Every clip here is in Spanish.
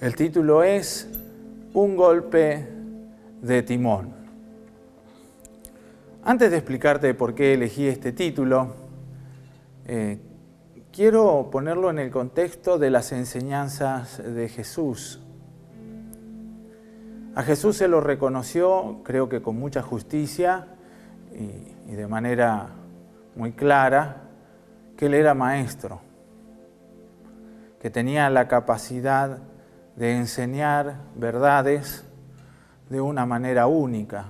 El título es Un golpe de timón. Antes de explicarte por qué elegí este título, quiero ponerlo en el contexto de las enseñanzas de Jesús. A Jesús se lo reconoció, creo que con mucha justicia y de manera muy clara, que Él era maestro, que tenía la capacidad de enseñar verdades de una manera única.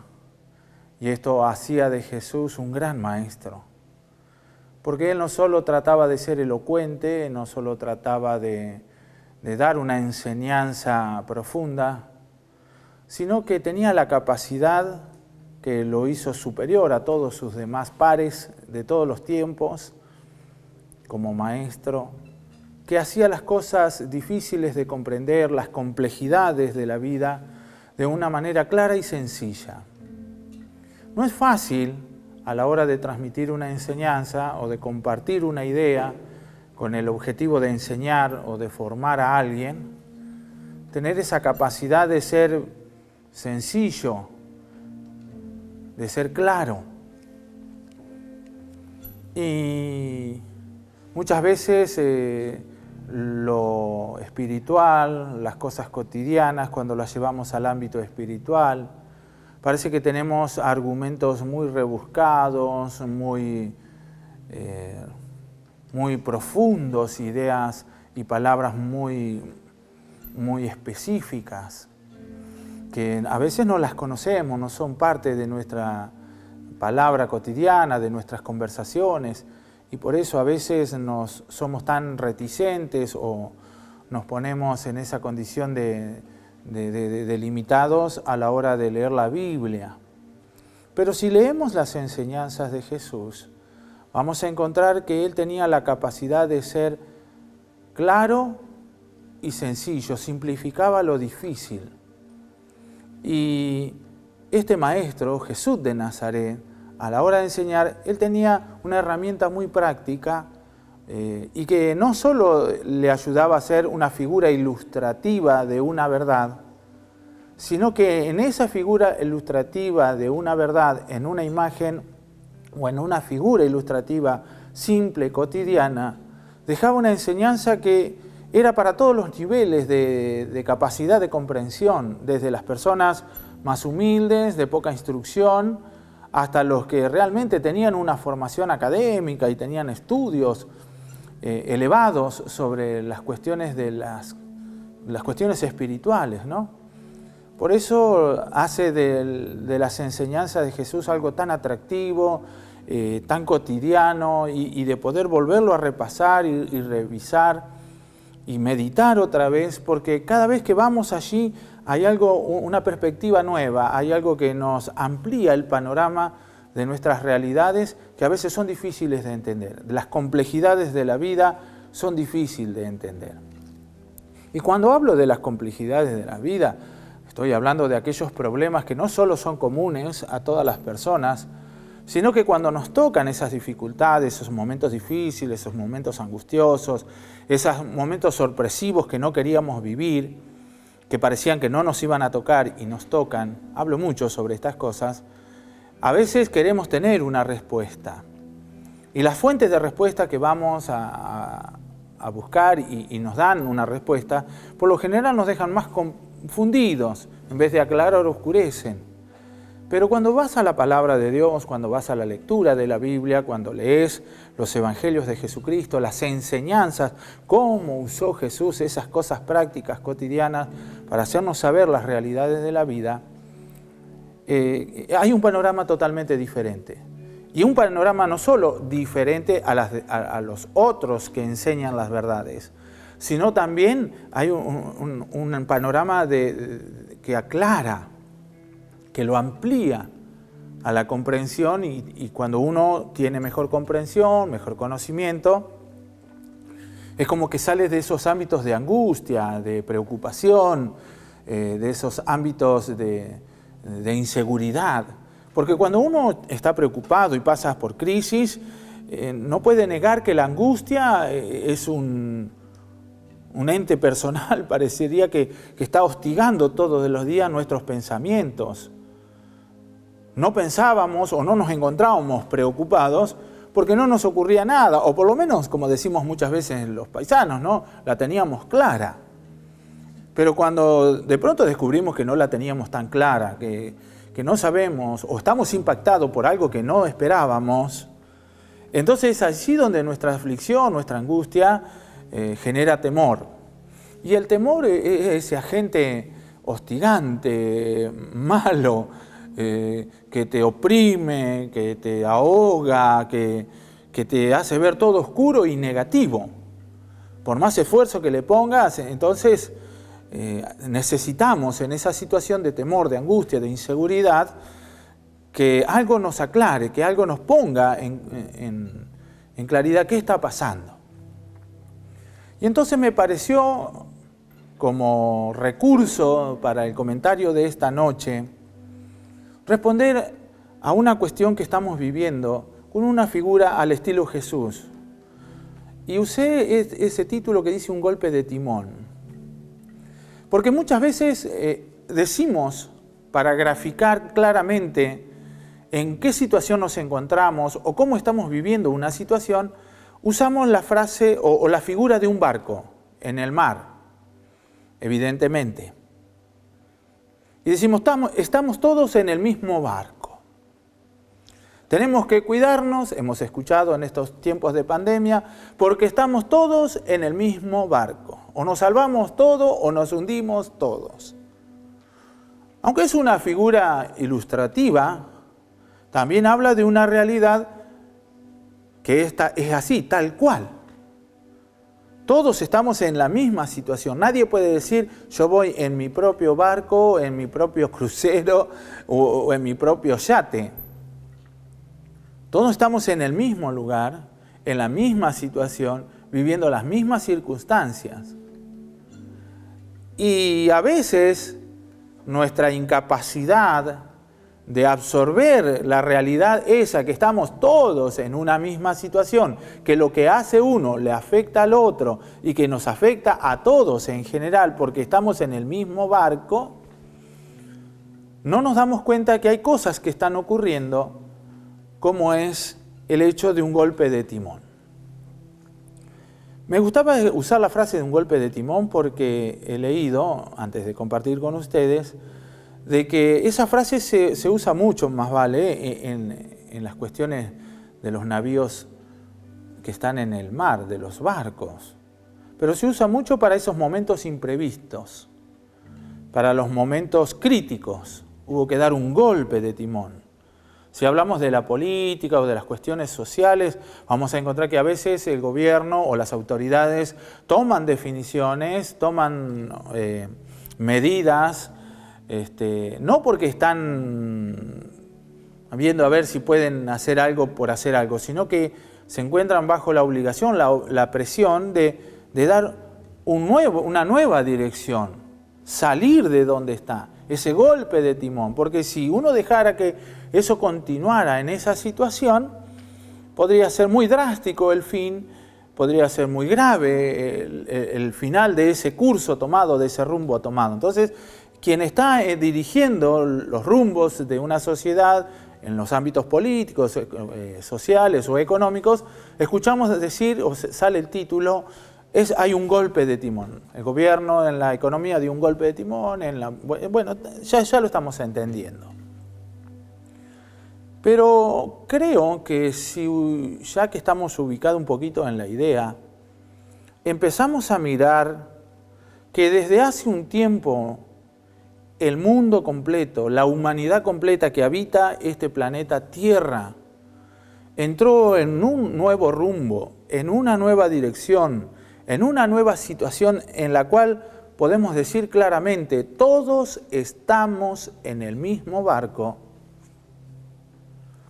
Y esto hacía de Jesús un gran maestro. Porque Él no solo trataba de ser elocuente, no solo trataba de dar una enseñanza profunda, sino que tenía la capacidad que lo hizo superior a todos sus demás pares de todos los tiempos, como maestro, que hacía las cosas difíciles de comprender, las complejidades de la vida, de una manera clara y sencilla. No es fácil, a la hora de transmitir una enseñanza o de compartir una idea con el objetivo de enseñar o de formar a alguien, tener esa capacidad de ser sencillo, de ser claro. Y muchas veces lo espiritual, las cosas cotidianas, cuando las llevamos al ámbito espiritual, parece que tenemos argumentos muy rebuscados, muy profundos, ideas y palabras muy específicas, que a veces no las conocemos, no son parte de nuestra palabra cotidiana, de nuestras conversaciones, y por eso a veces somos tan reticentes o nos ponemos en esa condición de limitados a la hora de leer la Biblia. Pero si leemos las enseñanzas de Jesús, vamos a encontrar que Él tenía la capacidad de ser claro y sencillo, simplificaba lo difícil. Y este maestro, Jesús de Nazaret, a la hora de enseñar, Él tenía una herramienta muy práctica y que no solo le ayudaba a ser una figura ilustrativa de una verdad, sino que en esa figura ilustrativa de una verdad, en una imagen o en una figura ilustrativa simple, cotidiana, dejaba una enseñanza que era para todos los niveles de capacidad de comprensión, desde las personas más humildes, de poca instrucción, hasta los que realmente tenían una formación académica y tenían estudios elevados sobre las cuestiones las cuestiones espirituales, ¿no? Por eso hace de las enseñanzas de Jesús algo tan atractivo, tan cotidiano, y de poder volverlo a repasar y revisar y meditar otra vez, porque cada vez que vamos allí hay una perspectiva nueva, hay algo que nos amplía el panorama de nuestras realidades que a veces son difíciles de entender. Las complejidades de la vida son difíciles de entender. Y cuando hablo de las complejidades de la vida, estoy hablando de aquellos problemas que no solo son comunes a todas las personas, sino que cuando nos tocan esas dificultades, esos momentos difíciles, esos momentos angustiosos, esos momentos sorpresivos que no queríamos vivir, que parecían que no nos iban a tocar y nos tocan, hablo mucho sobre estas cosas, a veces queremos tener una respuesta. Y las fuentes de respuesta que vamos a buscar y nos dan una respuesta, por lo general nos dejan más confundidos, en vez de aclarar, oscurecen. Pero cuando vas a la palabra de Dios, cuando vas a la lectura de la Biblia, cuando lees los evangelios de Jesucristo, las enseñanzas, cómo usó Jesús esas cosas prácticas, cotidianas, para hacernos saber las realidades de la vida, hay un panorama totalmente diferente. Y un panorama no solo diferente a los otros que enseñan las verdades, sino también hay un panorama que aclara, que lo amplía a la comprensión, y cuando uno tiene mejor comprensión, mejor conocimiento, es como que sales de esos ámbitos de angustia, de preocupación, de esos ámbitos de inseguridad. Porque cuando uno está preocupado y pasa por crisis, no puede negar que la angustia es un un ente personal, parecería que está hostigando todos los días nuestros pensamientos. No pensábamos o no nos encontrábamos preocupados porque no nos ocurría nada, o por lo menos, como decimos muchas veces los paisanos, ¿no? La teníamos clara. Pero cuando de pronto descubrimos que no la teníamos tan clara, que no sabemos o estamos impactados por algo que no esperábamos, entonces es allí donde nuestra aflicción, nuestra angustia genera temor. Y el temor es ese agente hostigante, malo, que te oprime, que te ahoga, que te hace ver todo oscuro y negativo. Por más esfuerzo que le pongas, entonces necesitamos en esa situación de temor, de angustia, de inseguridad, que algo nos aclare, que algo nos ponga en claridad qué está pasando. Y entonces me pareció, como recurso para el comentario de esta noche, responder a una cuestión que estamos viviendo con una figura al estilo Jesús. Y usé ese título que dice un golpe de timón. Porque muchas veces decimos, para graficar claramente en qué situación nos encontramos o cómo estamos viviendo una situación, usamos la frase o la figura de un barco en el mar, evidentemente. Y decimos, estamos todos en el mismo barco. Tenemos que cuidarnos, hemos escuchado en estos tiempos de pandemia, porque estamos todos en el mismo barco. O nos salvamos todos o nos hundimos todos. Aunque es una figura ilustrativa, también habla de una realidad que esta es así, tal cual. Todos estamos en la misma situación. Nadie puede decir, yo voy en mi propio barco, en mi propio crucero o en mi propio yate. Todos estamos en el mismo lugar, en la misma situación, viviendo las mismas circunstancias. Y a veces nuestra incapacidad de absorber la realidad esa, que estamos todos en una misma situación, que lo que hace uno le afecta al otro y que nos afecta a todos en general porque estamos en el mismo barco, no nos damos cuenta que hay cosas que están ocurriendo, como es el hecho de un golpe de timón. Me gustaba usar la frase de un golpe de timón porque he leído, antes de compartir con ustedes, de que esa frase se usa mucho, más vale, en las cuestiones de los navíos que están en el mar, de los barcos. Pero se usa mucho para esos momentos imprevistos, para los momentos críticos. Hubo que dar un golpe de timón. Si hablamos de la política o de las cuestiones sociales, vamos a encontrar que a veces el gobierno o las autoridades toman definiciones, toman medidas, no porque están viendo a ver si pueden hacer algo por hacer algo, sino que se encuentran bajo la obligación, la presión de dar una nueva dirección, salir de donde está, ese golpe de timón. Porque si uno dejara que eso continuara en esa situación, podría ser muy drástico el fin, podría ser muy grave el final de ese curso tomado, de ese rumbo tomado. Entonces, quien está dirigiendo los rumbos de una sociedad en los ámbitos políticos, sociales o económicos, escuchamos decir, o sale el título, hay un golpe de timón. El gobierno en la economía dio un golpe de timón, bueno, ya lo estamos entendiendo. Pero creo que ya que estamos ubicados un poquito en la idea, empezamos a mirar que desde hace un tiempo el mundo completo, la humanidad completa que habita este planeta Tierra, entró en un nuevo rumbo, en una nueva dirección, en una nueva situación en la cual podemos decir claramente, todos estamos en el mismo barco.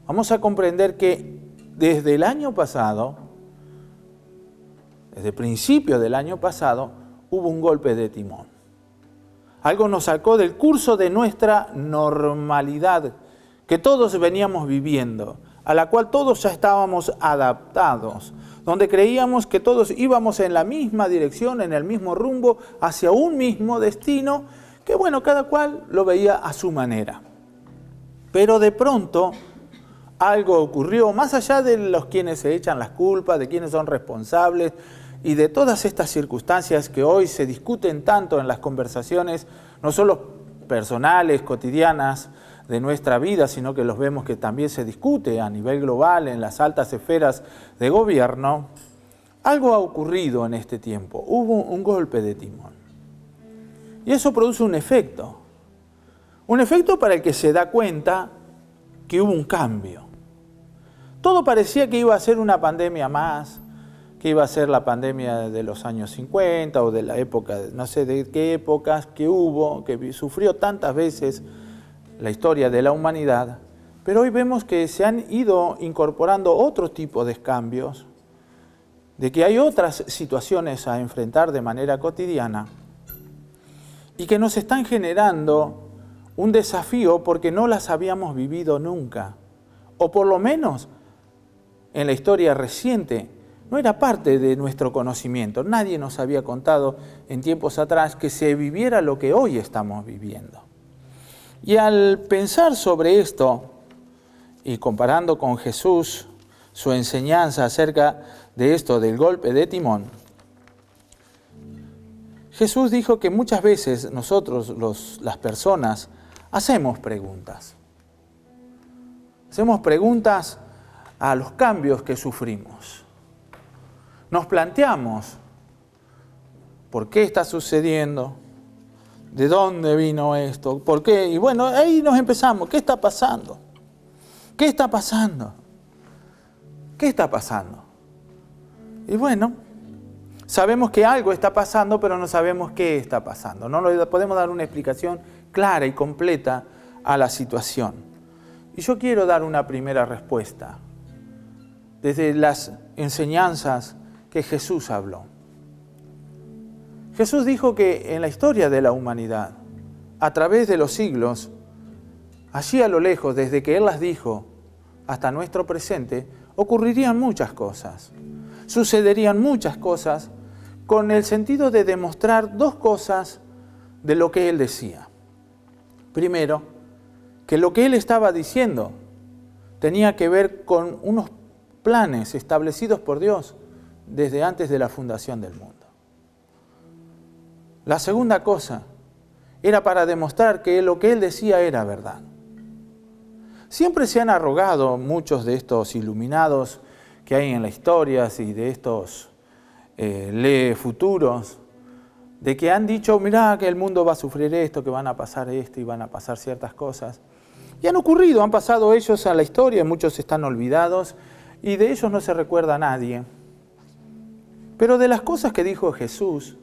Vamos a comprender que desde el año pasado, desde el principio del año pasado, hubo un golpe de timón. Algo nos sacó del curso de nuestra normalidad, que todos veníamos viviendo. a la cual todos ya estábamos adaptados, donde creíamos que todos íbamos en la misma dirección, en el mismo rumbo, hacia un mismo destino, que bueno, cada cual lo veía a su manera. Pero de pronto algo ocurrió, más allá de los quienes se echan las culpas, de quienes son responsables y de todas estas circunstancias que hoy se discuten tanto en las conversaciones, no solo personales, cotidianas de nuestra vida, sino que los vemos que también se discute a nivel global en las altas esferas de gobierno. Algo ha ocurrido en este tiempo, hubo un golpe de timón. Y eso produce un efecto para el que se da cuenta que hubo un cambio. Todo parecía que iba a ser una pandemia más, que iba a ser la pandemia de los años 50 o de la época, no sé de qué épocas que hubo, que sufrió tantas veces la historia de la humanidad, pero hoy vemos que se han ido incorporando otro tipo de cambios, de que hay otras situaciones a enfrentar de manera cotidiana y que nos están generando un desafío porque no las habíamos vivido nunca, o por lo menos en la historia reciente no era parte de nuestro conocimiento. Nadie nos había contado en tiempos atrás que se viviera lo que hoy estamos viviendo. Y al pensar sobre esto y comparando con Jesús su enseñanza acerca de esto del golpe de timón, Jesús dijo que muchas veces nosotros, las personas, hacemos preguntas. Hacemos preguntas a los cambios que sufrimos. Nos planteamos, ¿por qué está sucediendo? ¿De dónde vino esto? ¿Por qué? Y bueno, ahí nos empezamos. ¿Qué está pasando? ¿Qué está pasando? ¿Qué está pasando? Y bueno, sabemos que algo está pasando, pero no sabemos qué está pasando. No le podemos dar una explicación clara y completa a la situación. Y yo quiero dar una primera respuesta desde las enseñanzas que Jesús habló. Jesús dijo que en la historia de la humanidad, a través de los siglos, allí a lo lejos, desde que Él las dijo hasta nuestro presente, ocurrirían muchas cosas. Sucederían muchas cosas con el sentido de demostrar dos cosas de lo que Él decía. Primero, que lo que Él estaba diciendo tenía que ver con unos planes establecidos por Dios desde antes de la fundación del mundo. La segunda cosa era para demostrar que lo que Él decía era verdad. Siempre se han arrogado muchos de estos iluminados que hay en la historia y de estos futuros, de que han dicho, mirá que el mundo va a sufrir esto, que van a pasar esto y van a pasar ciertas cosas. Y han ocurrido, han pasado ellos a la historia, muchos están olvidados y de ellos no se recuerda a nadie. Pero de las cosas que dijo Jesús,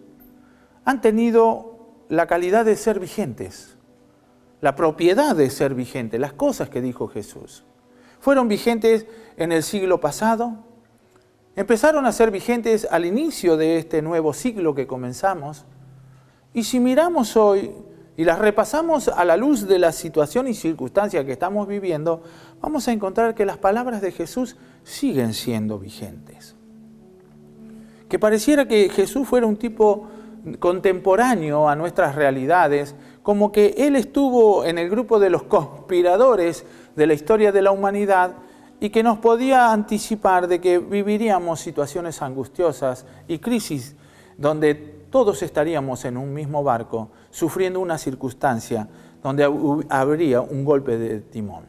han tenido la calidad de ser vigentes, la propiedad de ser vigentes, las cosas que dijo Jesús. Fueron vigentes en el siglo pasado, empezaron a ser vigentes al inicio de este nuevo siglo que comenzamos, y si miramos hoy y las repasamos a la luz de la situación y circunstancia que estamos viviendo, vamos a encontrar que las palabras de Jesús siguen siendo vigentes. Que pareciera que Jesús fuera un tipo contemporáneo a nuestras realidades, como que Él estuvo en el grupo de los conspiradores de la historia de la humanidad y que nos podía anticipar de que viviríamos situaciones angustiosas y crisis donde todos estaríamos en un mismo barco, sufriendo una circunstancia donde habría un golpe de timón,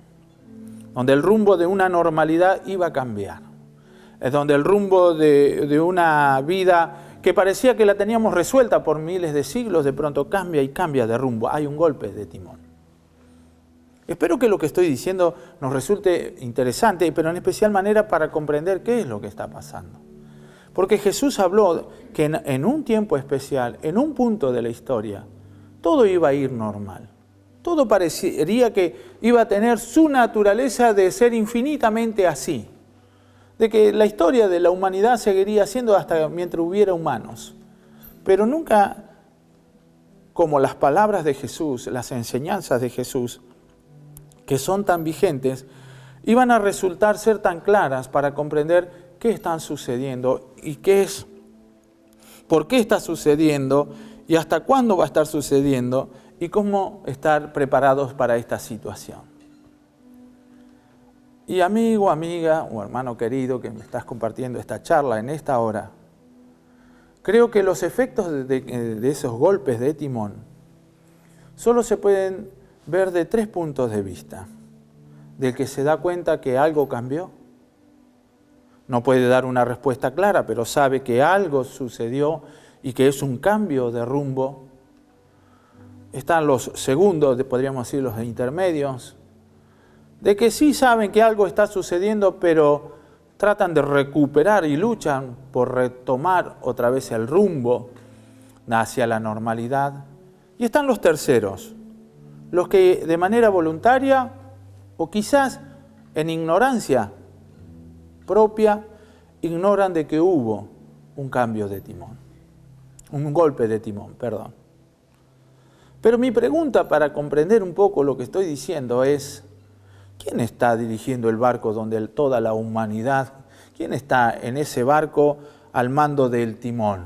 donde el rumbo de una normalidad iba a cambiar, donde el rumbo de una vida que parecía que la teníamos resuelta por miles de siglos, de pronto cambia y cambia de rumbo. Hay un golpe de timón. Espero que lo que estoy diciendo nos resulte interesante, pero en especial manera para comprender qué es lo que está pasando. Porque Jesús habló que en un tiempo especial, en un punto de la historia, todo iba a ir normal. Todo parecería que iba a tener su naturaleza de ser infinitamente así. De que la historia de la humanidad seguiría siendo hasta mientras hubiera humanos. Pero nunca como las palabras de Jesús, las enseñanzas de Jesús, que son tan vigentes iban a resultar ser tan claras para comprender qué están sucediendo y por qué está sucediendo y hasta cuándo va a estar sucediendo y cómo estar preparados para esta situación. Y amigo, amiga o hermano querido que me estás compartiendo esta charla en esta hora, creo que los efectos de esos golpes de timón solo se pueden ver de 3 puntos de vista. Del que se da cuenta que algo cambió. No puede dar una respuesta clara, pero sabe que algo sucedió y que es un cambio de rumbo. Están los segundos, podríamos decir los intermedios, de que sí saben que algo está sucediendo, pero tratan de recuperar y luchan por retomar otra vez el rumbo hacia la normalidad. Y están los terceros, los que de manera voluntaria o quizás en ignorancia propia ignoran de que hubo un cambio de timón, un golpe de timón, perdón. Pero mi pregunta para comprender un poco lo que estoy diciendo es, ¿quién está dirigiendo el barco donde toda la humanidad, quién está en ese barco al mando del timón?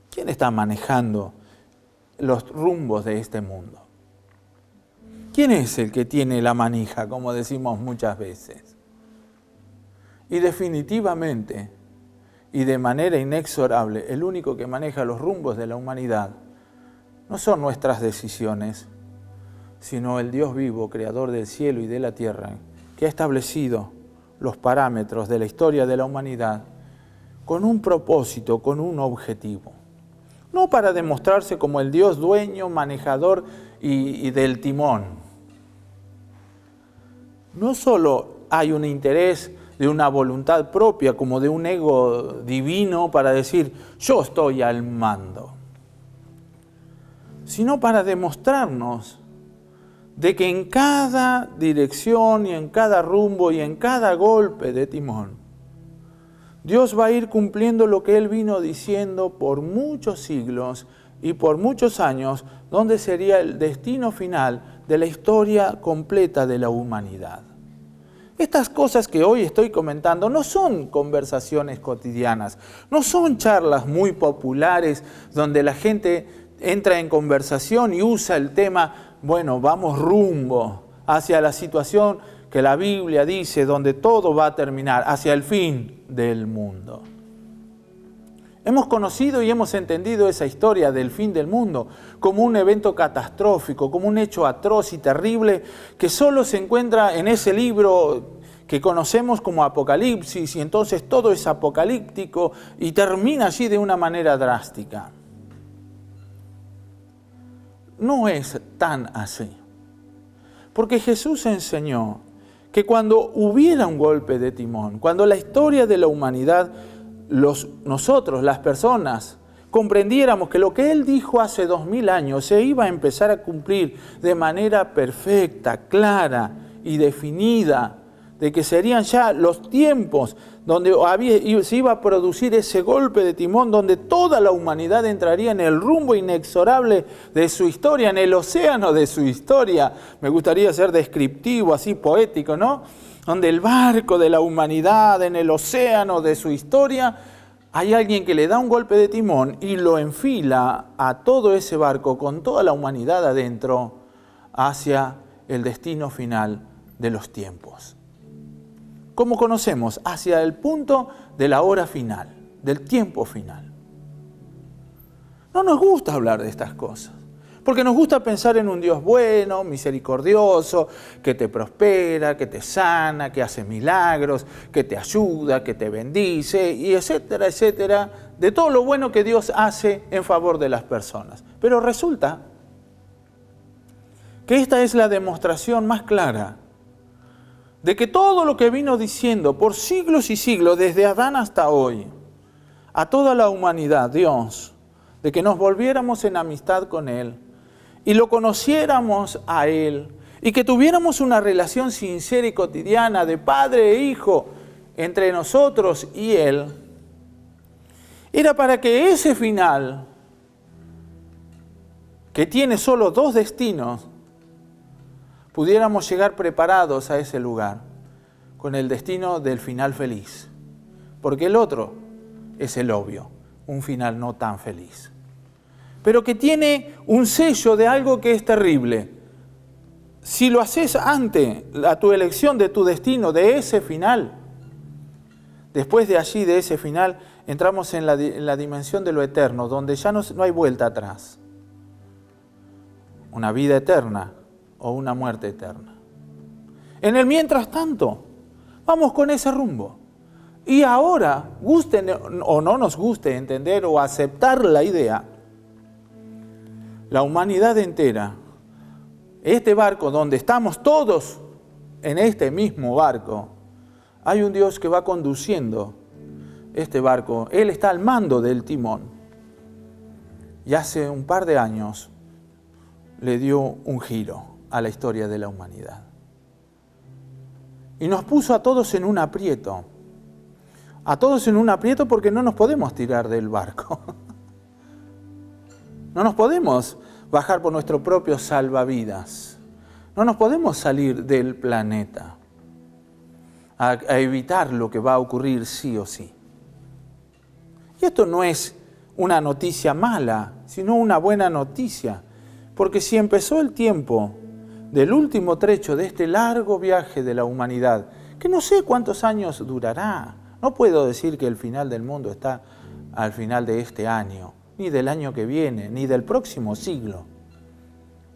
¿Quién está manejando los rumbos de este mundo? ¿Quién es el que tiene la manija, como decimos muchas veces? Y definitivamente, y de manera inexorable, el único que maneja los rumbos de la humanidad no son nuestras decisiones, sino el Dios vivo, creador del cielo y de la tierra, que ha establecido los parámetros de la historia de la humanidad con un propósito, con un objetivo. No para demostrarse como el Dios dueño, manejador y del timón. No solo hay un interés de una voluntad propia, como de un ego divino para decir, yo estoy al mando, sino para demostrarnos de que en cada dirección y en cada rumbo y en cada golpe de timón, Dios va a ir cumpliendo lo que Él vino diciendo por muchos siglos y por muchos años, donde sería el destino final de la historia completa de la humanidad. Estas cosas que hoy estoy comentando no son conversaciones cotidianas, no son charlas muy populares donde la gente entra en conversación y usa el tema, bueno, vamos rumbo hacia la situación que la Biblia dice, donde todo va a terminar, hacia el fin del mundo. Hemos conocido y hemos entendido esa historia del fin del mundo como un evento catastrófico, como un hecho atroz y terrible que solo se encuentra en ese libro que conocemos como Apocalipsis, y entonces todo es apocalíptico y termina allí de una manera drástica. No es tan así, porque Jesús enseñó que cuando hubiera un golpe de timón, cuando la historia de la humanidad, nosotros, las personas, comprendiéramos que lo que Él dijo hace 2000 años se iba a empezar a cumplir de manera perfecta, clara y definida, de que serían ya los tiempos donde se iba a producir ese golpe de timón, donde toda la humanidad entraría en el rumbo inexorable de su historia, en el océano de su historia. Me gustaría ser descriptivo, así poético, ¿no? Donde el barco de la humanidad, en el océano de su historia, hay alguien que le da un golpe de timón y lo enfila a todo ese barco con toda la humanidad adentro hacia el destino final de los tiempos. Como conocemos, hacia el punto de la hora final, del tiempo final. No nos gusta hablar de estas cosas, porque nos gusta pensar en un Dios bueno, misericordioso, que te prospera, que te sana, que hace milagros, que te ayuda, que te bendice, y etcétera, etcétera, de todo lo bueno que Dios hace en favor de las personas. Pero resulta que esta es la demostración más clara de que todo lo que vino diciendo por siglos y siglos, desde Adán hasta hoy, a toda la humanidad, Dios, de que nos volviéramos en amistad con Él y lo conociéramos a Él y que tuviéramos una relación sincera y cotidiana de padre e hijo entre nosotros y Él, era para que ese final, que tiene solo 2 destinos, pudiéramos llegar preparados a ese lugar, con el destino del final feliz. Porque el otro es el obvio, un final no tan feliz. Pero que tiene un sello de algo que es terrible. Si lo haces ante a tu elección de tu destino, de ese final, después de allí, de ese final, entramos en la dimensión de lo eterno, donde ya no hay vuelta atrás. Una vida eterna o una muerte eterna. En el mientras tanto, vamos con ese rumbo. Y ahora, guste o no nos guste entender o aceptar la idea, la humanidad entera, este barco donde estamos todos en este mismo barco, hay un Dios que va conduciendo este barco. Él está al mando del timón. Y hace un par de años le dio un giro a la historia de la humanidad. Y nos puso a todos en un aprieto. A todos en un aprieto porque no nos podemos tirar del barco. No nos podemos bajar por nuestro propio salvavidas. No nos podemos salir del planeta a evitar lo que va a ocurrir sí o sí. Y esto no es una noticia mala, sino una buena noticia. Porque si empezó el tiempo del último trecho de este largo viaje de la humanidad, que no sé cuántos años durará, no puedo decir que el final del mundo está al final de este año, ni del año que viene, ni del próximo siglo.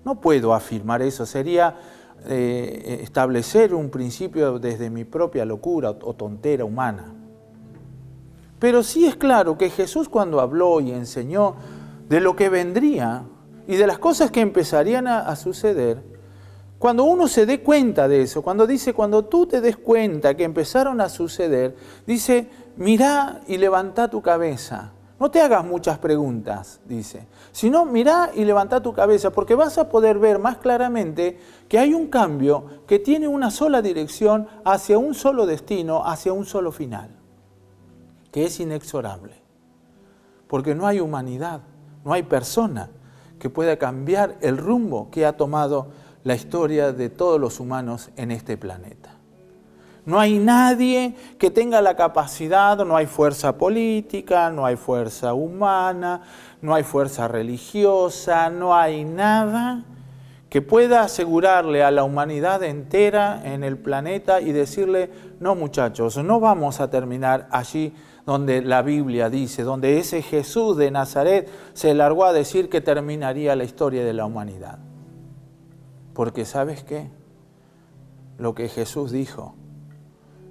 No puedo afirmar eso, sería establecer un principio desde mi propia locura o tontera humana. Pero sí es claro que Jesús, cuando habló y enseñó de lo que vendría y de las cosas que empezarían a suceder, cuando uno se dé cuenta de eso, cuando tú te des cuenta que empezaron a suceder, dice, mirá y levantá tu cabeza. No te hagas muchas preguntas, dice, sino mirá y levantá tu cabeza, porque vas a poder ver más claramente que hay un cambio que tiene una sola dirección hacia un solo destino, hacia un solo final, que es inexorable. Porque no hay humanidad, no hay persona que pueda cambiar el rumbo que ha tomado la historia de todos los humanos en este planeta. No hay nadie que tenga la capacidad, no hay fuerza política, no hay fuerza humana, no hay fuerza religiosa, no hay nada que pueda asegurarle a la humanidad entera en el planeta y decirle, no muchachos, no vamos a terminar allí donde la Biblia dice, donde ese Jesús de Nazaret se largó a decir que terminaría la historia de la humanidad. Porque ¿sabes qué? Lo que Jesús dijo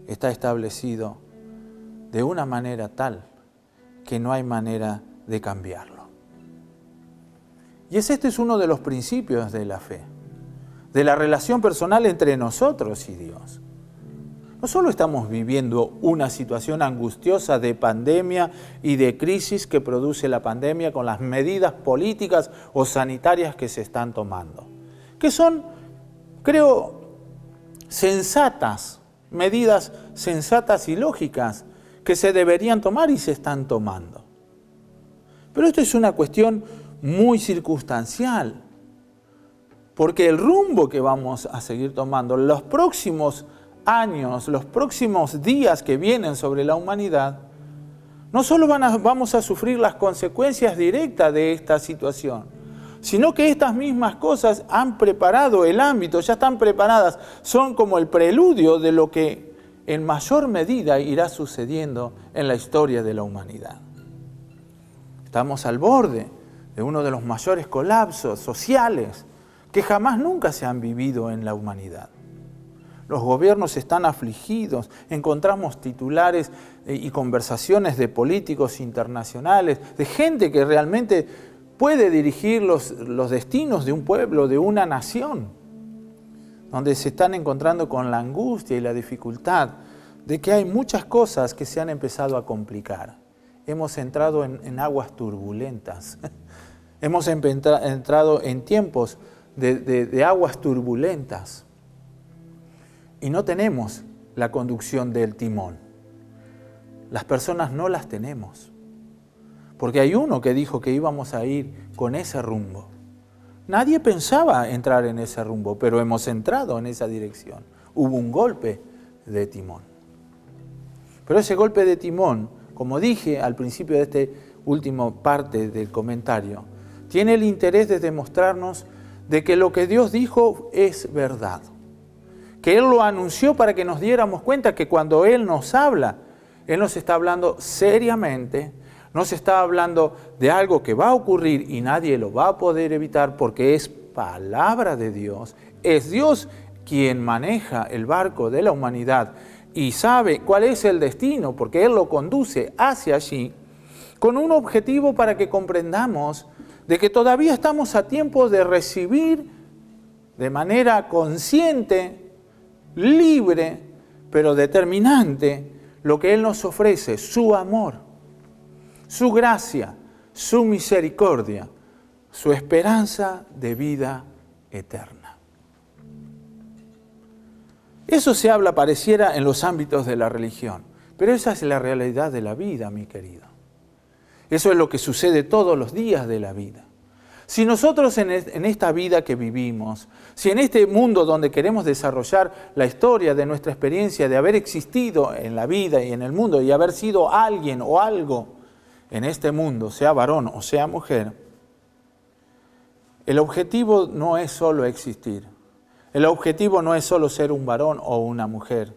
está establecido de una manera tal que no hay manera de cambiarlo. Y este es uno de los principios de la fe, de la relación personal entre nosotros y Dios. No solo estamos viviendo una situación angustiosa de pandemia y de crisis que produce la pandemia con las medidas políticas o sanitarias que se están tomando, que son, creo, sensatas, medidas sensatas y lógicas que se deberían tomar y se están tomando. Pero esto es una cuestión muy circunstancial, porque el rumbo que vamos a seguir tomando, los próximos años, los próximos días que vienen sobre la humanidad, no solo vamos a sufrir las consecuencias directas de esta situación, sino que estas mismas cosas han preparado el ámbito, ya están preparadas, son como el preludio de lo que en mayor medida irá sucediendo en la historia de la humanidad. Estamos al borde de uno de los mayores colapsos sociales que jamás nunca se han vivido en la humanidad. Los gobiernos están afligidos, encontramos titulares y conversaciones de políticos internacionales, de gente que realmente puede dirigir los destinos de un pueblo, de una nación, donde se están encontrando con la angustia y la dificultad de que hay muchas cosas que se han empezado a complicar. Hemos entrado en aguas turbulentas, hemos entrado en tiempos de aguas turbulentas y no tenemos la conducción del timón. Las personas no las tenemos. Porque hay uno que dijo que íbamos a ir con ese rumbo. Nadie pensaba entrar en ese rumbo, pero hemos entrado en esa dirección. Hubo un golpe de timón. Pero ese golpe de timón, como dije al principio de esta última parte del comentario, tiene el interés de demostrarnos de que lo que Dios dijo es verdad. Que Él lo anunció para que nos diéramos cuenta que cuando Él nos habla, Él nos está hablando seriamente, nos está hablando de algo que va a ocurrir y nadie lo va a poder evitar porque es palabra de Dios. Es Dios quien maneja el barco de la humanidad y sabe cuál es el destino porque Él lo conduce hacia allí con un objetivo para que comprendamos de que todavía estamos a tiempo de recibir de manera consciente, libre, pero determinante, lo que Él nos ofrece, su amor, su gracia, su misericordia, su esperanza de vida eterna. Eso se habla, pareciera, en los ámbitos de la religión, pero esa es la realidad de la vida, mi querido. Eso es lo que sucede todos los días de la vida. Si nosotros en esta vida que vivimos, si en este mundo donde queremos desarrollar la historia de nuestra experiencia de haber existido en la vida y en el mundo y haber sido alguien o algo en este mundo, sea varón o sea mujer, el objetivo no es solo existir. El objetivo no es solo ser un varón o una mujer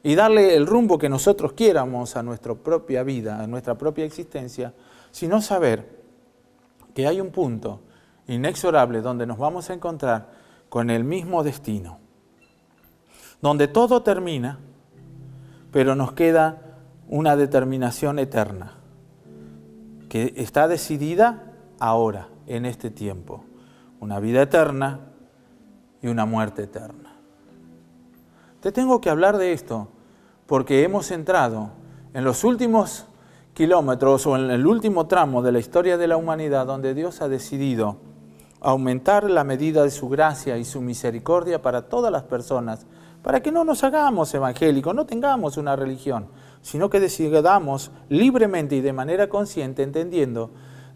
y darle el rumbo que nosotros quieramos a nuestra propia vida, a nuestra propia existencia, sino saber que hay un punto inexorable donde nos vamos a encontrar con el mismo destino, donde todo termina, pero nos queda una determinación eterna, que está decidida ahora, en este tiempo, una vida eterna y una muerte eterna. Te tengo que hablar de esto porque hemos entrado en los últimos kilómetros o en el último tramo de la historia de la humanidad donde Dios ha decidido aumentar la medida de su gracia y su misericordia para todas las personas, para que no nos hagamos evangélicos, no tengamos una religión, sino que decidamos libremente y de manera consciente, entendiendo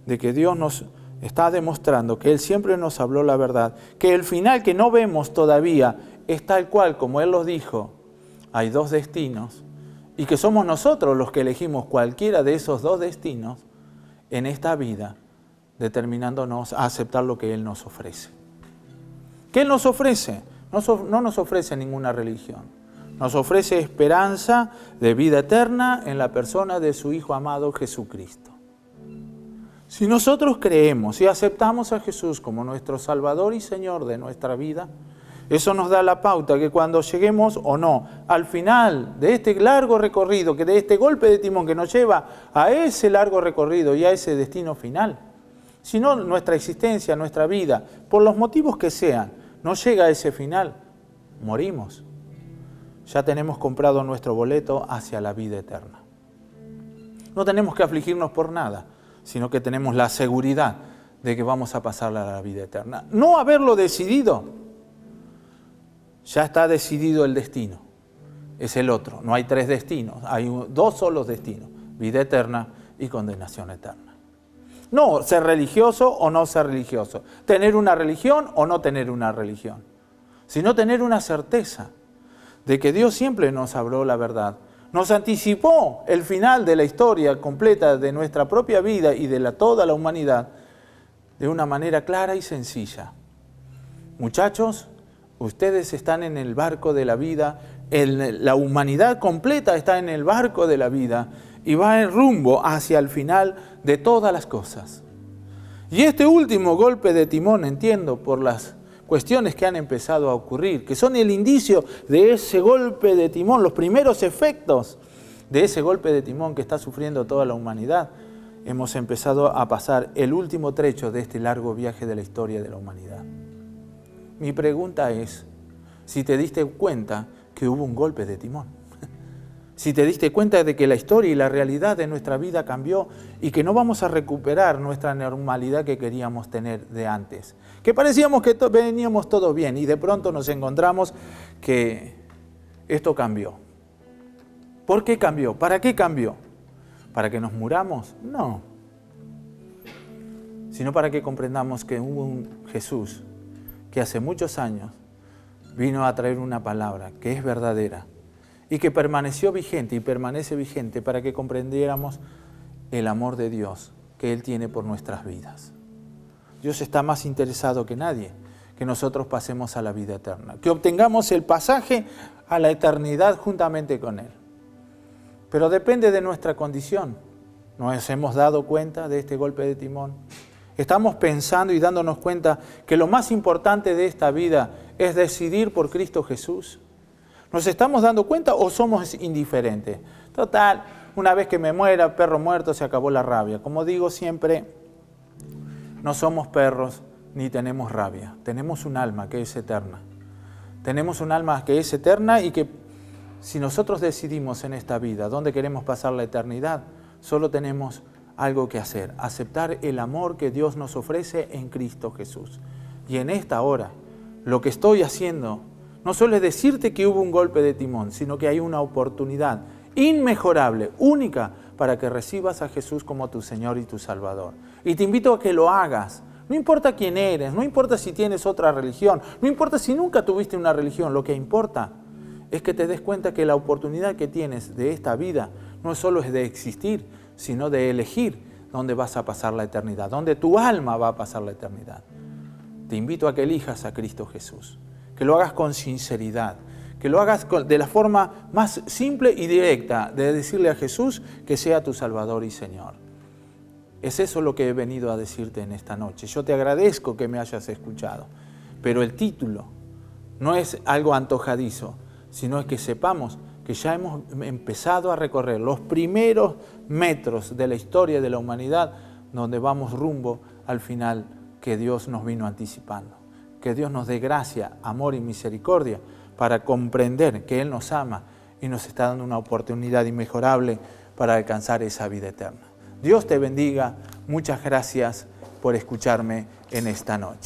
de que Dios nos está demostrando que Él siempre nos habló la verdad, que el final que no vemos todavía es tal cual como Él lo dijo. Hay dos destinos y que somos nosotros los que elegimos cualquiera de esos dos destinos en esta vida, determinándonos a aceptar lo que Él nos ofrece. ¿Qué Él nos ofrece? No nos ofrece ninguna religión. Nos ofrece esperanza de vida eterna en la persona de su Hijo amado Jesucristo. Si nosotros creemos y aceptamos a Jesús como nuestro Salvador y Señor de nuestra vida, eso nos da la pauta que cuando lleguemos o no al final de este largo recorrido, que de este golpe de timón que nos lleva a ese largo recorrido y a ese destino final, si no nuestra existencia, nuestra vida, por los motivos que sean, no llega a ese final, morimos. Ya tenemos comprado nuestro boleto hacia la vida eterna. No tenemos que afligirnos por nada, sino que tenemos la seguridad de que vamos a pasar a la vida eterna. No haberlo decidido, ya está decidido el destino. Es el otro, no hay tres destinos, hay dos solos destinos, vida eterna y condenación eterna. No ser religioso o no ser religioso, tener una religión o no tener una religión, sino tener una certeza de que Dios siempre nos habló la verdad. Nos anticipó el final de la historia completa de nuestra propia vida y de toda la humanidad de una manera clara y sencilla. Muchachos, ustedes están en el barco de la vida, la humanidad completa está en el barco de la vida y va en rumbo hacia el final de todas las cosas. Y este último golpe de timón, entiendo, por las cuestiones que han empezado a ocurrir, que son el indicio de ese golpe de timón, los primeros efectos de ese golpe de timón que está sufriendo toda la humanidad, hemos empezado a pasar el último trecho de este largo viaje de la historia de la humanidad. Mi pregunta es, si te diste cuenta que hubo un golpe de timón, si te diste cuenta de que la historia y la realidad de nuestra vida cambió y que no vamos a recuperar nuestra normalidad que queríamos tener de antes, que parecíamos que veníamos todo bien y de pronto nos encontramos que esto cambió. ¿Por qué cambió? ¿Para qué cambió? ¿Para que nos muramos? No. sino para que comprendamos que hubo un Jesús que hace muchos años vino a traer una palabra que es verdadera y que permaneció vigente y permanece vigente para que comprendiéramos el amor de Dios que Él tiene por nuestras vidas. Dios está más interesado que nadie que nosotros pasemos a la vida eterna, que obtengamos el pasaje a la eternidad juntamente con Él. Pero depende de nuestra condición. ¿Nos hemos dado cuenta de este golpe de timón? ¿Estamos pensando y dándonos cuenta que lo más importante de esta vida es decidir por Cristo Jesús? ¿Nos estamos dando cuenta o somos indiferentes? Total, una vez que me muera, perro muerto, se acabó la rabia. Como digo siempre, no somos perros ni tenemos rabia. Tenemos un alma que es eterna. Tenemos un alma que es eterna y que si nosotros decidimos en esta vida dónde queremos pasar la eternidad, solo tenemos algo que hacer, aceptar el amor que Dios nos ofrece en Cristo Jesús. Y en esta hora, lo que estoy haciendo no solo es decirte que hubo un golpe de timón, sino que hay una oportunidad inmejorable, única, para que recibas a Jesús como tu Señor y tu Salvador. Y te invito a que lo hagas. No importa quién eres, no importa si tienes otra religión, no importa si nunca tuviste una religión, lo que importa es que te des cuenta que la oportunidad que tienes de esta vida no solo es de existir, sino de elegir dónde vas a pasar la eternidad, dónde tu alma va a pasar la eternidad. Te invito a que elijas a Cristo Jesús, que lo hagas con sinceridad, que lo hagas de la forma más simple y directa de decirle a Jesús que sea tu Salvador y Señor. Es eso lo que he venido a decirte en esta noche. Yo te agradezco que me hayas escuchado, pero el título no es algo antojadizo, sino es que sepamos que ya hemos empezado a recorrer los primeros metros de la historia de la humanidad, donde vamos rumbo al final que Dios nos vino anticipando. Que Dios nos dé gracia, amor y misericordia para comprender que Él nos ama y nos está dando una oportunidad inmejorable para alcanzar esa vida eterna. Dios te bendiga. Muchas gracias por escucharme en esta noche.